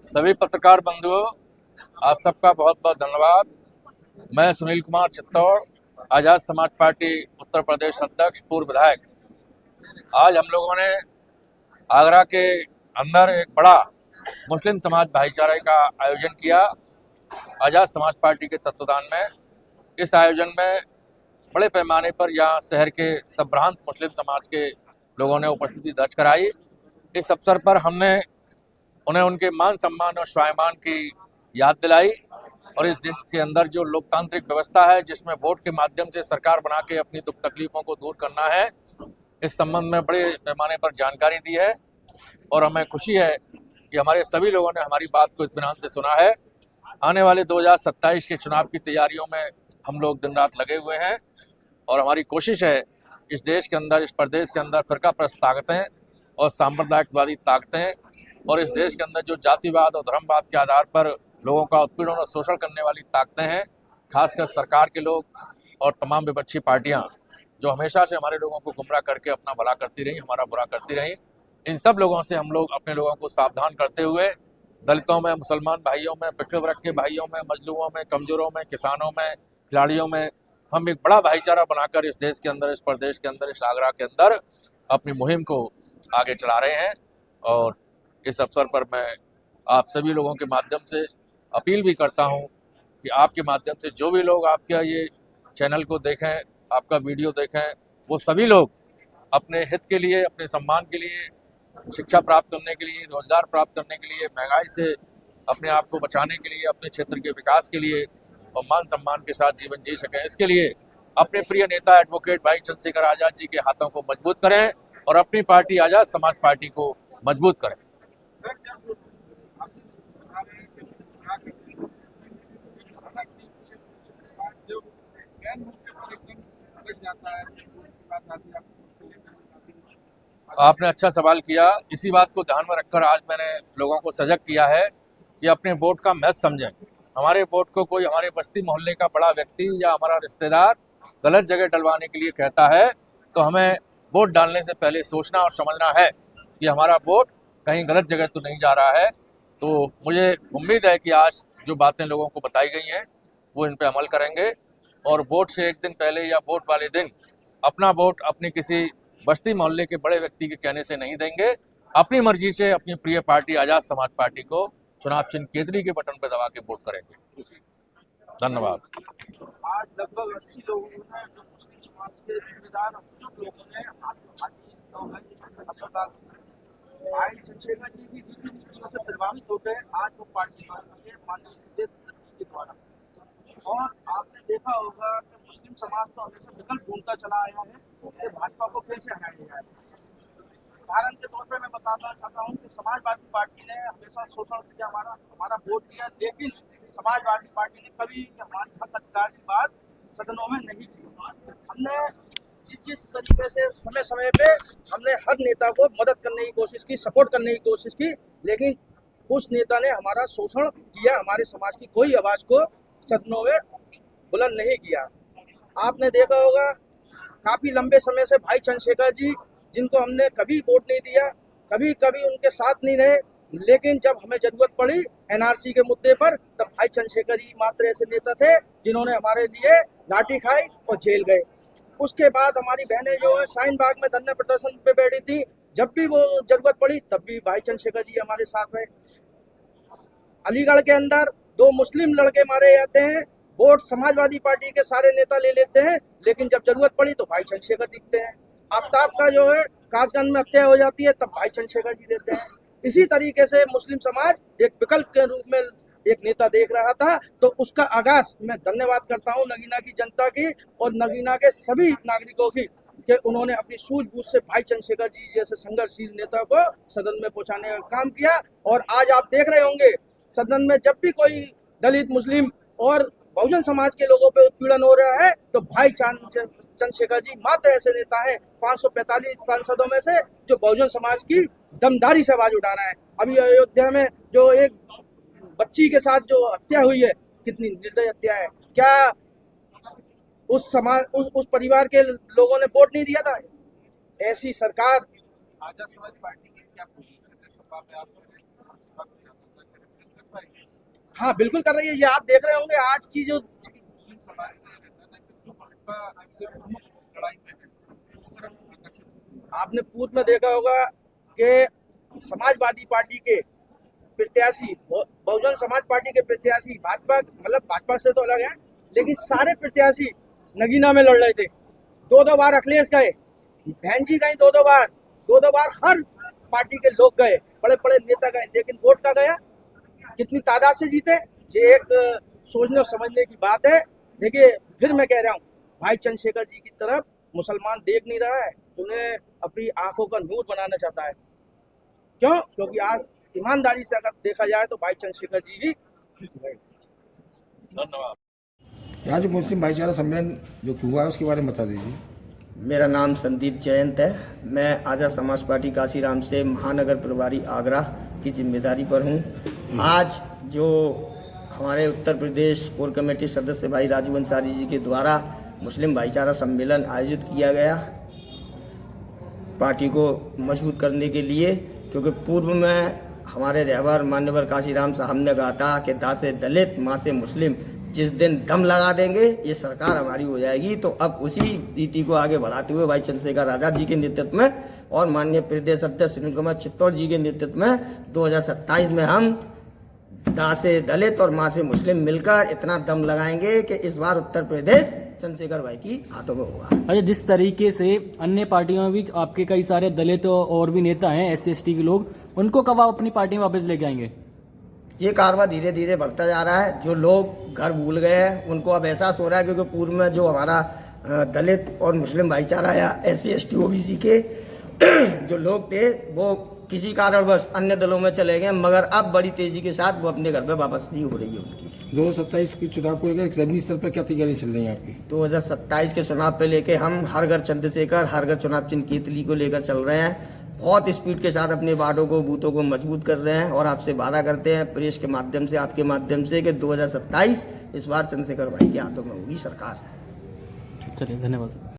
सभी पत्रकार बंधुओं, आप सबका बहुत बहुत धन्यवाद। मैं सुनील कुमार चित्तौड़, आजाद समाज पार्टी उत्तर प्रदेश अध्यक्ष, पूर्व विधायक। आज हम लोगों ने आगरा के अंदर एक बड़ा मुस्लिम समाज भाईचारे का आयोजन किया आजाद समाज पार्टी के तत्वाधान में। इस आयोजन में बड़े पैमाने पर यहाँ शहर के संभ्रांत मुस्लिम समाज के लोगों ने उपस्थिति दर्ज कराई। इस अवसर पर हमने उन्हें उनके मान सम्मान और स्वाभिमान की याद दिलाई और इस देश के अंदर जो लोकतांत्रिक व्यवस्था है, जिसमें वोट के माध्यम से सरकार बना के अपनी दुख तकलीफों को दूर करना है, इस संबंध में बड़े पैमाने पर जानकारी दी है। और हमें खुशी है कि हमारे सभी लोगों ने हमारी बात को इत्मीनान से सुना है। आने वाले 2027 के चुनाव की तैयारियों में हम लोग दिन रात लगे हुए हैं और हमारी कोशिश है इस देश के अंदर, इस प्रदेश के अंदर फिरकाप्रस्त ताकतें और सांप्रदायिकवादी ताकतें और इस देश के अंदर जो जातिवाद और धर्मवाद के आधार पर लोगों का उत्पीड़न और शोषण करने वाली ताकतें हैं, खासकर सरकार के लोग और तमाम विपक्षी पार्टियां जो हमेशा से हमारे लोगों को गुमराह करके अपना भला करती रही, हमारा बुरा करती रही, इन सब लोगों से हम लोग अपने लोगों को सावधान करते हुए दलितों में, मुसलमान भाइयों में, पिछड़े वर्ग के भाइयों में, मजलूमों में, कमजोरों में, किसानों में, खिलाड़ियों में हम एक बड़ा भाईचारा बनाकर इस देश के अंदर, इस प्रदेश के अंदर, इस आगरा के अंदर अपनी मुहिम को आगे चला रहे हैं। और इस अवसर पर मैं आप सभी लोगों के माध्यम से अपील भी करता हूं कि आपके माध्यम से जो भी लोग आपके ये चैनल को देखें, आपका वीडियो देखें, वो सभी लोग अपने हित के लिए, अपने सम्मान के लिए, शिक्षा प्राप्त करने के लिए, रोजगार प्राप्त करने के लिए, महंगाई से अपने आप को बचाने के लिए, अपने क्षेत्र के विकास के लिए और मान सम्मान के साथ जीवन जी सकें, इसके लिए अपने प्रिय नेता एडवोकेट भाई चंद्रशेखर आजाद जी के हाथों को मजबूत करें और अपनी पार्टी आजाद समाज पार्टी को मजबूत करें। आपने अच्छा सवाल किया। इसी बात को ध्यान में रखकर आज मैंने लोगों को सजग किया है कि अपने वोट का महत्व समझें। हमारे वोट को कोई हमारे बस्ती मोहल्ले का बड़ा व्यक्ति या हमारा रिश्तेदार गलत जगह डलवाने के लिए कहता है तो हमें वोट डालने से पहले सोचना और समझना है कि हमारा वोट कहीं गलत जगह तो नहीं जा रहा है। तो मुझे उम्मीद है कि आज जो बातें लोगों को बताई गई हैं वो इन पर अमल करेंगे और वोट से एक दिन पहले या वोट वाले दिन अपना वोट अपनी किसी बस्ती मोहल्ले के बड़े व्यक्ति के कहने से नहीं देंगे। अपनी मर्जी से अपनी प्रिय पार्टी आजाद समाज पार्टी को चुनाव चिन्ह केतरी के बटन पर दबा के वोट करेंगे। धन्यवाद। आज लगभग 80 लोगों ने, जो मुस्लिम समाज के जिम्मेदार बुजुर्ग लोगों ने अस्पताल भाई चंद्रशेखर जी भी नीतियों से प्रभावित हो गए। आज वो पार्टी माननीय के द्वारा, और आपने देखा होगा कि मुस्लिम समाज तो हमेशा विकल्प ढूंढता चला आया है कि भाजपा को कैसे हटाया जाए। उदाहरण के तौर पर मैं बताना चाहता हूँ कि समाजवादी पार्टी ने हमेशा शोषण किया, हमारा वोट दिया, लेकिन समाजवादी पार्टी ने कभी हमारे हक अधिकार की बात सदनों में नहीं की। हमने जिस तरीके से समय समय पे हमने हर नेता को मदद करने की कोशिश की, सपोर्ट करने की कोशिश की, लेकिन उस नेता ने हमारा शोषण किया, हमारे समाज की कोई आवाज को सदनों में बुलंद नहीं किया। आपने देखा होगा काफी लंबे समय से भाई चंद्रशेखर जी, जिनको हमने कभी वोट नहीं दिया, कभी कभी उनके साथ नहीं रहे, लेकिन जब हमें जरूरत पड़ी एनआरसी के मुद्दे पर, तब भाई चंद्रशेखर जी मात्र ऐसे नेता थे जिन्होंने हमारे लिए लाठी खाई और जेल गए। उसके बाद हमारी बहनें जो है शाहीन बाग में धरना प्रदर्शन पे बैठी थी, जब भी वो जरूरत पड़ी तब भी भाई चंद्रशेखर जी हमारे साथ रहे। अलीगढ़ के अंदर 2 मुस्लिम लड़के मारे जाते हैं, वोट समाजवादी पार्टी के सारे नेता ले लेते हैं, लेकिन जब जरूरत पड़ी तो भाई चंद्रशेखर दिखते हैं। आफ्ताब का जो है कासगंज में हत्या हो जाती है, तब भाई चंद्रशेखर जी देते हैं। इसी तरीके से मुस्लिम समाज एक विकल्प के रूप में एक नेता देख रहा था, तो उसका आगाज मैं धन्यवाद करता हूं नगीना की जनता की और नगीना के सभी नागरिकों की कि उन्होंने अपनी सूझबूझ से भाई चंद्रशेखर जी जैसे संघर्षशील नेता को सदन में पहुंचाने का काम किया। और आज आप देख रहे होंगे सदन में जब भी कोई दलित, मुस्लिम और बहुजन समाज के लोगों पे उत्पीड़न हो रहा है, तो भाई चंद्रशेखर जी मात्र ऐसे नेता हैं 545 सांसदों में से जो बहुजन समाज की दमदारी से आवाज उठा रहा है। अभी अयोध्या में जो एक बच्ची के साथ जो हत्या हुई है, कितनी निर्दयी हत्या है। क्या उस समाज उस परिवार के लोगों ने वोट नहीं दिया था? ऐसी सरकार। आजाद समाज पार्टी की क्या पोजीशन है सभा में? आप हाँ बिल्कुल कर रही है। ये आप देख रहे होंगे आज की जो मुस्लिम समाज का कहना है कि जो भाजपा से प्रमुख लड़ाई में है उस तरफ आकर्षित है। आपने पूर्व में देखा होगा कि समाजवादी पार्टी के प्रत्याशी, बहुजन समाज पार्टी के प्रत्याशी भाजपा, मतलब भाजपा से तो अलग है, लेकिन सारे प्रत्याशी नगीना में लड़ रहे थे। 2-2 बार अखिलेश गए, बहन जी गई 2-2 बार, 2-2 बार हर पार्टी के लोग गए, बड़े बड़े नेता गए, लेकिन वोट का गया, कितनी तादाद से जीते, ये एक सोचने और समझने की बात है। देखिए फिर मैं कह रहा हूँ, भाई चंद्रशेखर जी की तरफ मुसलमान देख नहीं रहा है, उन्हें अपनी आंखों का नूर बनाना चाहता है। क्यों? क्योंकि आज ईमानदारी से अगर देखा जाए तो भाई चंद्रशेखर जी ही धन्यवाद। यहाँ जो मुस्लिम भाईचारा सम्मेलन जो हुआ है उसके बारे में बता दीजिए। मेरा नाम संदीप जयंत है। मैं आज़ाद समाज पार्टी काशीराम से महानगर प्रभारी आगरा की जिम्मेदारी पर हूँ। आज जो हमारे उत्तर प्रदेश कोर कमेटी सदस्य भाई राजू अंसारी जी के द्वारा मुस्लिम भाईचारा सम्मेलन आयोजित किया गया पार्टी को मजबूत करने के लिए, क्योंकि पूर्व में हमारे रहबर मान्यवर काशीराम साहब ने कहा था कि दा से दलित माँ से मुस्लिम, जिस दिन दम लगा देंगे ये सरकार हमारी हो जाएगी। तो अब उसी रीति को आगे बढ़ाते हुए भाई चंद्रशेखर आजाद जी के नेतृत्व में और माननीय प्रदेश अध्यक्ष सुनील कुमार चित्तौड़ जी के नेतृत्व में 2027 में हम दा से दलित और माँ से मुस्लिम मिलकर इतना दम लगाएंगे कि इस बार उत्तर प्रदेश चंद्रशेखर भाई की हाथों में होगा। अच्छा, जिस तरीके से अन्य पार्टियों में भी आपके कई सारे दलित और भी नेता हैं SC/ST के लोग, उनको कब आप अपनी पार्टी में वापस लेके आएंगे? ये कारवा धीरे धीरे बढ़ता जा रहा है। जो लोग घर भूल गए हैं उनको अब एहसास हो रहा है, क्योंकि पूर्व में जो हमारा दलित और मुस्लिम भाईचारा या SC/ST OBC के जो लोग थे वो किसी कारणवश अन्य दलों में चले गए, मगर अब बड़ी तेजी के साथ वो अपने घर पे वापस नहीं हो रही है उनकी। 2027 के चुनाव को लेकर जमीनी स्तर पर क्या तैयारी चल रही है आपकी? 2027 के चुनाव पे लेके हम हर घर चंद्रशेखर, हर घर चुनाव चिन्ह केतली को लेकर चल रहे हैं। बहुत स्पीड के साथ अपने वार्डों को, बूथों को मजबूत कर रहे हैं और आपसे वादा करते हैं प्रेस के माध्यम से, आपके माध्यम से, कि 2027 इस बार चंद्रशेखर भाई के हाथों में होगी सरकार। चलिए, धन्यवाद।